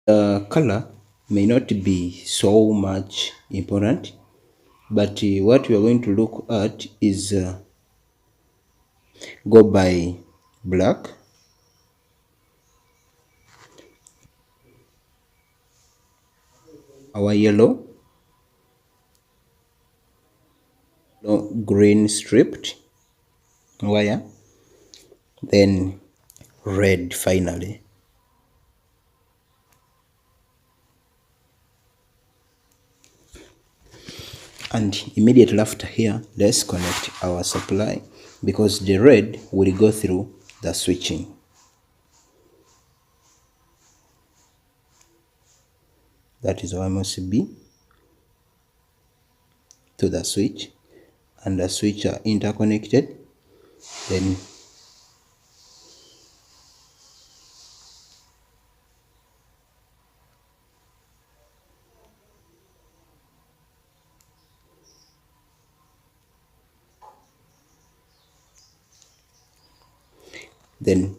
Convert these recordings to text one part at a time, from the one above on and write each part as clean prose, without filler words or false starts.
The color may not be so much important, but what we are going to look at is go by black, our yellow, green stripped wire, then red finally. And immediately after here, let's connect our supply, because the red will go through the switching. That is why must be to the switch, and the switch are interconnected. Then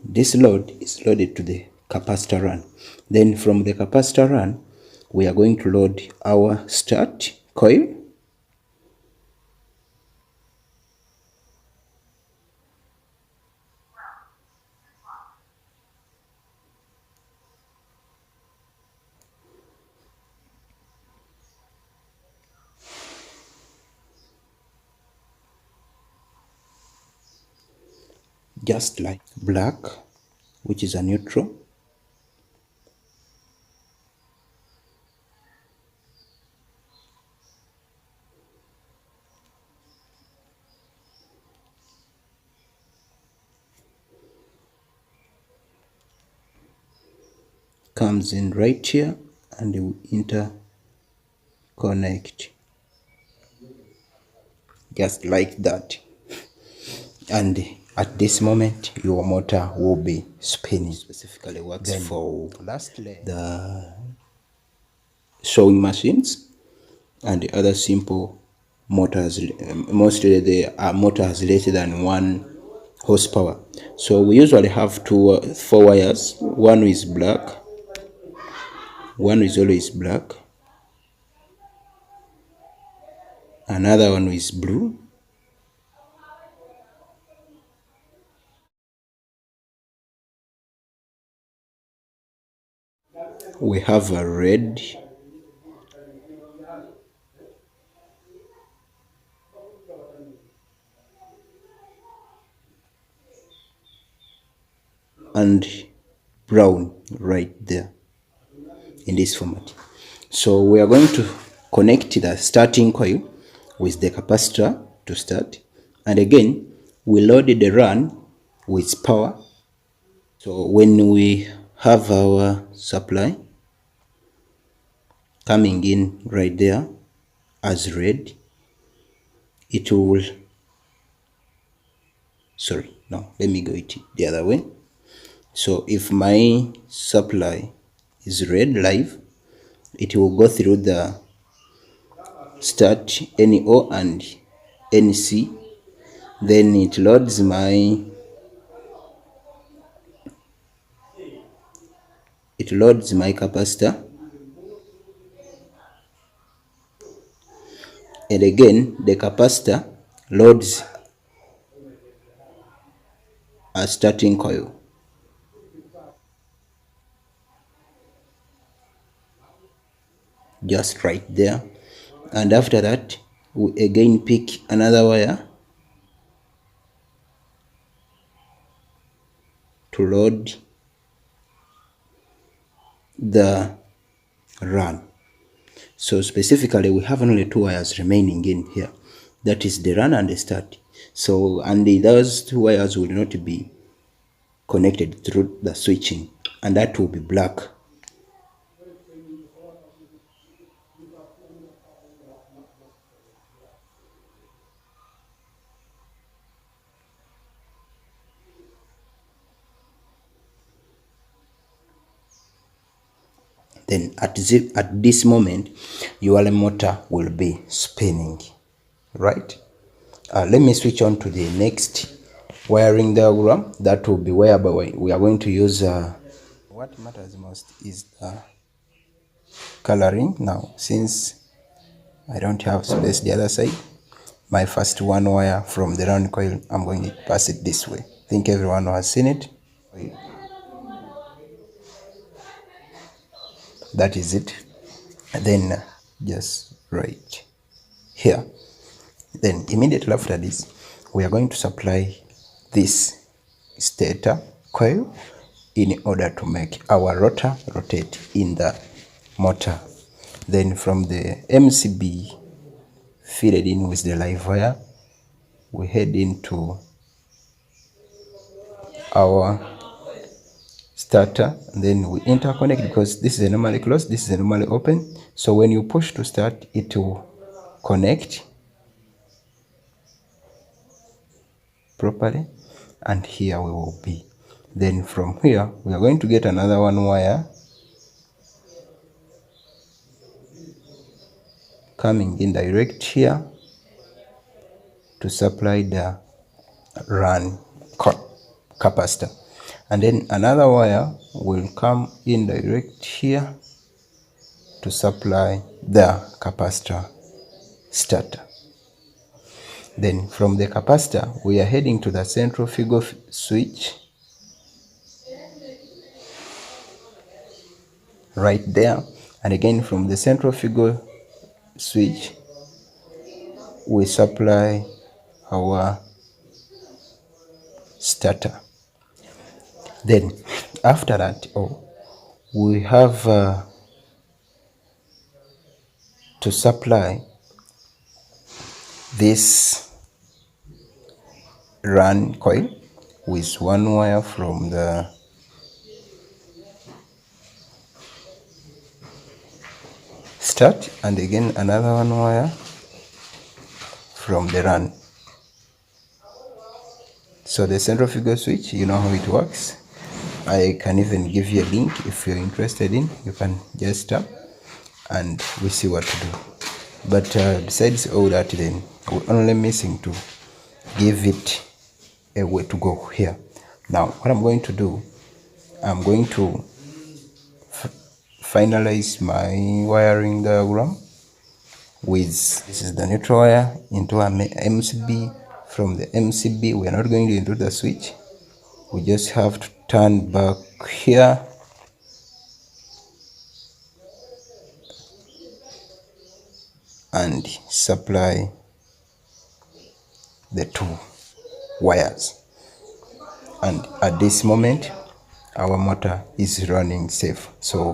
this load is loaded to the capacitor run. Then from the capacitor run, we are going to load our start coil, just like black, which is a neutral, comes in right here, and we interconnect just like that. And at this moment, your motor will be spinning. Specifically works then for lastly the sewing machines and the other simple motors. Mostly the motor has less than 1 horsepower. So we usually have 4 wires. One is black, one is always black, another one is blue, we have a red, and brown right there in this format. So we are going to connect the starting coil with the capacitor to start, and again we load the run with power. So when we have our supply coming in right there as red, it will, sorry, no, let me go it the other way. So if my supply is red live, it will go through the start NO and NC, then it loads my capacitor, and again the capacitor loads a starting coil. Just right there, and after that we again pick another wire to load the run. So specifically we have only 2 wires remaining in here, that is the run and the start. So and those 2 wires will not be connected through the switching, and that will be black. Then at this moment your motor will be spinning, right? Let me switch on to the next wiring diagram. That will be whereby we are going to use what matters most is the coloring. Now since I don't have space the other side, my first one wire from the round coil, I'm going to pass it this way. I think everyone has seen it. That is it. And then just right here. Then immediately after this, we are going to supply this stator coil in order to make our rotor rotate in the motor. Then from the MCB fitted in with the live wire, we head into our starter, and then we interconnect, because this is normally closed, this is normally open. So when you push to start, it will connect properly, and here we will be. Then from here we are going to get another one wire coming in direct here to supply the run capacitor, and then another wire will come in direct here to supply the capacitor starter. Then from the capacitor we are heading to the central figure switch right there, and again from the central figure switch we supply our starter. Then after that, we have to supply this run coil with one wire from the start, and again another one wire from the run. So the central figure switch, you know how it works. I can even give you a link if you're interested in. You can just tap and we see what to do. But besides all that, then we're only missing to give it a way to go here. Now what I'm going to do, I'm going to finalize my wiring diagram with, this is the neutral wire into a MCB. From the MCB we are not going to into the switch, we just have to turn back here and supply the two wires, and at this moment our motor is running safe. So